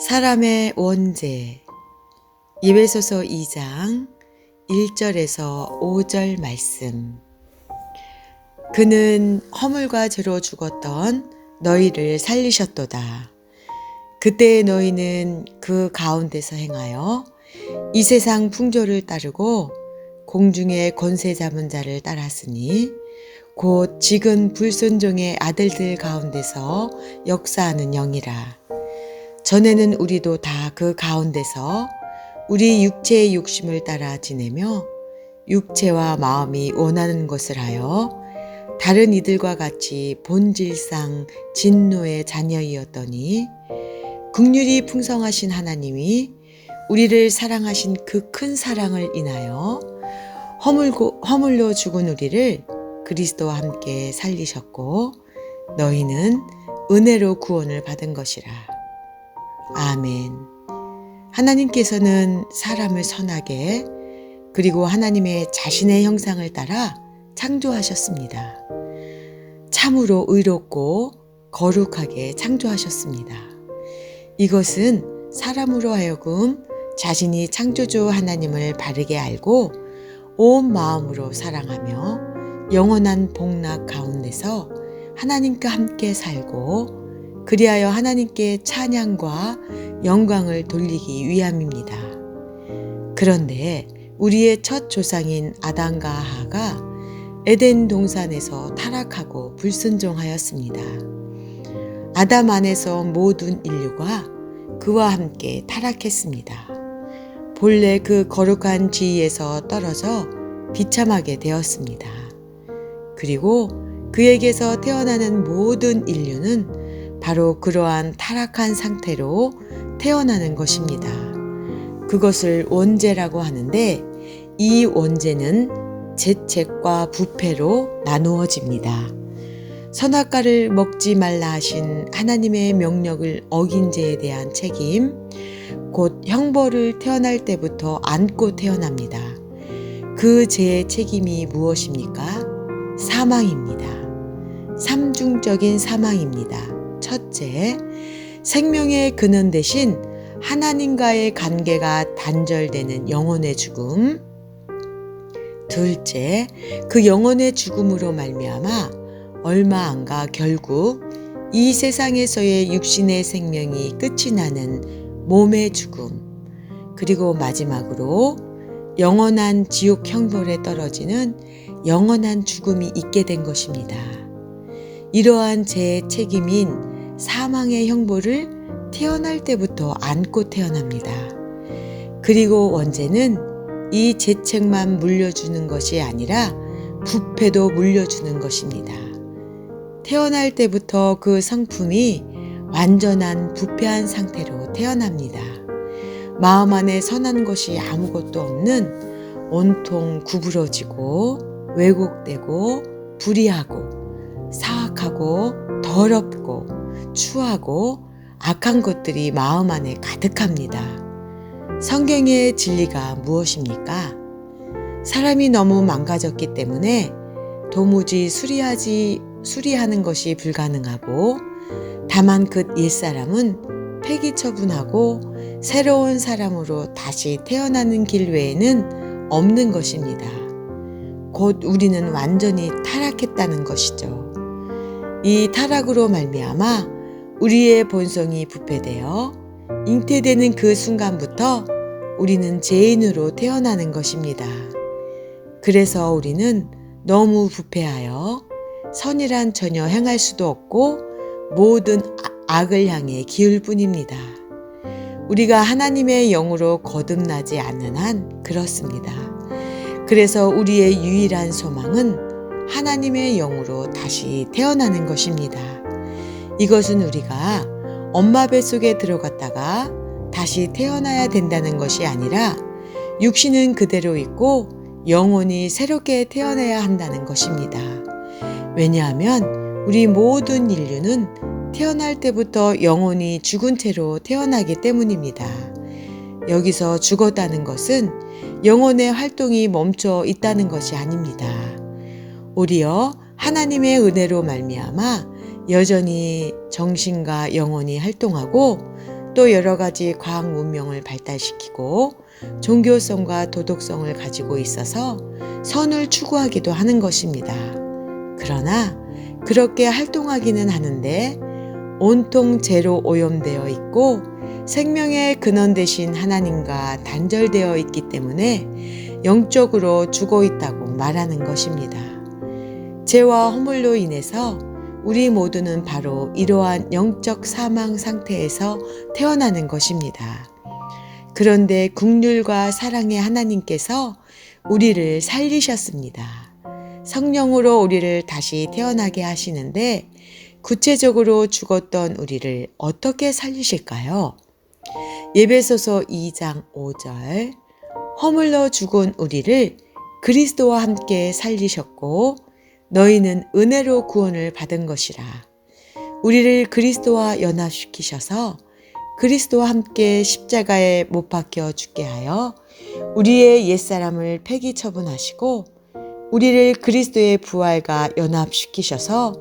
사람의 원죄. 에베소서 2장 1절에서 5절 말씀. 그는 허물과 죄로 죽었던 너희를 살리셨도다. 그때 너희는 그 가운데서 행하여 이 세상 풍조를 따르고 공중의 권세 잡은 자를 따랐으니 곧 지금 불순종의 아들들 가운데서 역사하는 영이라. 전에는 우리도 다 그 가운데서 우리 육체의 욕심을 따라 지내며 육체와 마음이 원하는 것을 하여 다른 이들과 같이 본질상 진노의 자녀이었더니 긍휼이 풍성하신 하나님이 우리를 사랑하신 그 큰 사랑을 인하여 허물로 죽은 우리를 그리스도와 함께 살리셨고 너희는 은혜로 구원을 받은 것이라. 아멘. 하나님께서는 사람을 선하게 그리고 하나님의 자신의 형상을 따라 창조하셨습니다. 참으로 의롭고 거룩하게 창조하셨습니다. 이것은 사람으로 하여금 자신이 창조주 하나님을 바르게 알고 온 마음으로 사랑하며 영원한 복락 가운데서 하나님과 함께 살고 그리하여 하나님께 찬양과 영광을 돌리기 위함입니다. 그런데 우리의 첫 조상인 아담과 하와가 에덴 동산에서 타락하고 불순종하였습니다. 아담 안에서 모든 인류가 그와 함께 타락했습니다. 본래 그 거룩한 지위에서 떨어져 비참하게 되었습니다. 그리고 그에게서 태어나는 모든 인류는 바로 그러한 타락한 상태로 태어나는 것입니다. 그것을 원죄라고 하는데 이 원죄는 죄책과 부패로 나누어집니다. 선악과를 먹지 말라 하신 하나님의 명령을 어긴 죄에 대한 책임, 곧 형벌을 태어날 때부터 안고 태어납니다. 그 죄의 책임이 무엇입니까? 사망입니다. 삼중적인 사망입니다. 첫째, 생명의 근원 대신 하나님과의 관계가 단절되는 영혼의 죽음. 둘째, 그 영혼의 죽음으로 말미암아 얼마 안가 결국 이 세상에서의 육신의 생명이 끝이 나는 몸의 죽음. 그리고 마지막으로 영원한 지옥 형벌에 떨어지는 영원한 죽음이 있게 된 것입니다. 이러한 죄의 책임인 사망의 형벌을 태어날 때부터 안고 태어납니다. 그리고 원죄는 이 죄책만 물려주는 것이 아니라 부패도 물려주는 것입니다. 태어날 때부터 그 성품이 완전한 부패한 상태로 태어납니다. 마음 안에 선한 것이 아무것도 없는 온통 구부러지고 왜곡되고 불의하고 사악하고 더럽고 추하고 악한 것들이 마음 안에 가득합니다. 성경의 진리가 무엇입니까? 사람이 너무 망가졌기 때문에 도무지 수리하는 것이 불가능하고 다만 그 옛사람은 폐기 처분하고 새로운 사람으로 다시 태어나는 길 외에는 없는 것입니다. 곧 우리는 완전히 타락했다는 것이죠. 이 타락으로 말미암아 우리의 본성이 부패되어 잉태되는 그 순간부터 우리는 죄인으로 태어나는 것입니다. 그래서 우리는 너무 부패하여 선이란 전혀 행할 수도 없고 모든 악을 향해 기울 뿐입니다. 우리가 하나님의 영으로 거듭나지 않는 한 그렇습니다. 그래서 우리의 유일한 소망은 하나님의 영으로 다시 태어나는 것입니다. 이것은 우리가 엄마 뱃속에 들어갔다가 다시 태어나야 된다는 것이 아니라 육신은 그대로 있고 영혼이 새롭게 태어나야 한다는 것입니다. 왜냐하면 우리 모든 인류는 태어날 때부터 영혼이 죽은 채로 태어나기 때문입니다. 여기서 죽었다는 것은 영혼의 활동이 멈춰 있다는 것이 아닙니다. 오히려 하나님의 은혜로 말미암아 여전히 정신과 영혼이 활동하고 또 여러 가지 과학 문명을 발달시키고 종교성과 도덕성을 가지고 있어서 선을 추구하기도 하는 것입니다. 그러나 그렇게 활동하기는 하는데 온통 죄로 오염되어 있고 생명의 근원 되신 하나님과 단절되어 있기 때문에 영적으로 죽어 있다고 말하는 것입니다. 죄와 허물로 인해서 우리 모두는 바로 이러한 영적 사망 상태에서 태어나는 것입니다. 그런데 긍휼과 사랑의 하나님께서 우리를 살리셨습니다. 성령으로 우리를 다시 태어나게 하시는데 구체적으로 죽었던 우리를 어떻게 살리실까요? 에베소서 2장 5절 허물로 죽은 우리를 그리스도와 함께 살리셨고 너희는 은혜로 구원을 받은 것이라. 우리를 그리스도와 연합시키셔서 그리스도와 함께 십자가에 못 박혀 죽게 하여 우리의 옛사람을 폐기 처분하시고 우리를 그리스도의 부활과 연합시키셔서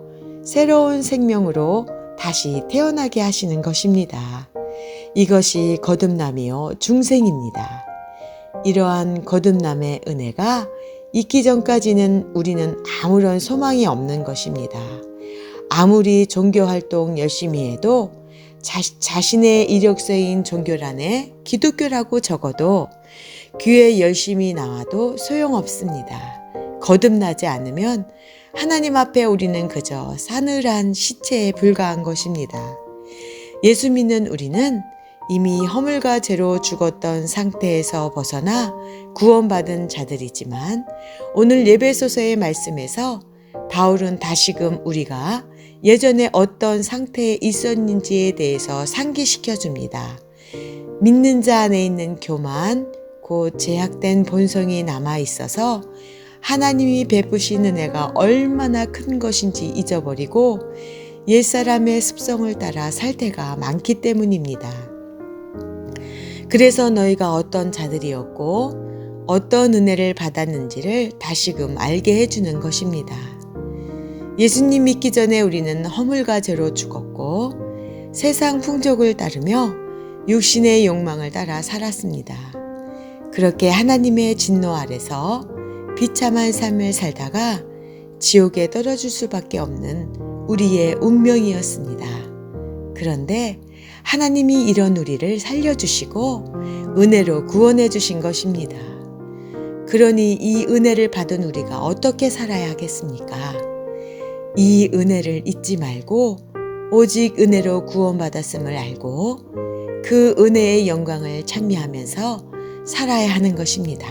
새로운 생명으로 다시 태어나게 하시는 것입니다. 이것이 거듭남이요 중생입니다. 이러한 거듭남의 은혜가 있기 전까지는 우리는 아무런 소망이 없는 것입니다. 아무리 종교활동 열심히 해도 자신의 이력서인 종교란에 기독교라고 적어도 교회 열심히 나와도 소용없습니다. 거듭나지 않으면 하나님 앞에 우리는 그저 싸늘한 시체에 불과한 것입니다. 예수 믿는 우리는 이미 허물과 죄로 죽었던 상태에서 벗어나 구원받은 자들이지만 오늘 에베소서의 말씀에서 바울은 다시금 우리가 예전에 어떤 상태에 있었는지에 대해서 상기시켜 줍니다. 믿는 자 안에 있는 교만, 곧 제약된 본성이 남아 있어서 하나님이 베푸신 은혜가 얼마나 큰 것인지 잊어버리고 옛사람의 습성을 따라 살 때가 많기 때문입니다. 그래서 너희가 어떤 자들이었고 어떤 은혜를 받았는지를 다시금 알게 해주는 것입니다. 예수님 믿기 전에 우리는 허물과 죄로 죽었고 세상 풍족을 따르며 육신의 욕망을 따라 살았습니다. 그렇게 하나님의 진노 아래서 비참한 삶을 살다가 지옥에 떨어질 수밖에 없는 우리의 운명이었습니다. 그런데 하나님이 이런 우리를 살려주시고 은혜로 구원해 주신 것입니다. 그러니 이 은혜를 받은 우리가 어떻게 살아야 하겠습니까? 이 은혜를 잊지 말고 오직 은혜로 구원받았음을 알고 그 은혜의 영광을 찬미하면서 살아야 하는 것입니다.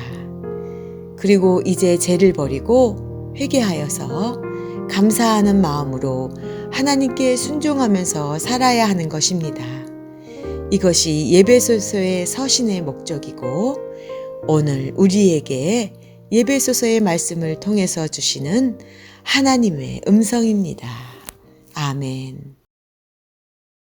그리고 이제 죄를 버리고 회개하여서 감사하는 마음으로 하나님께 순종하면서 살아야 하는 것입니다. 이것이 에베소서의 서신의 목적이고 오늘 우리에게 에베소서의 말씀을 통해서 주시는 하나님의 음성입니다. 아멘.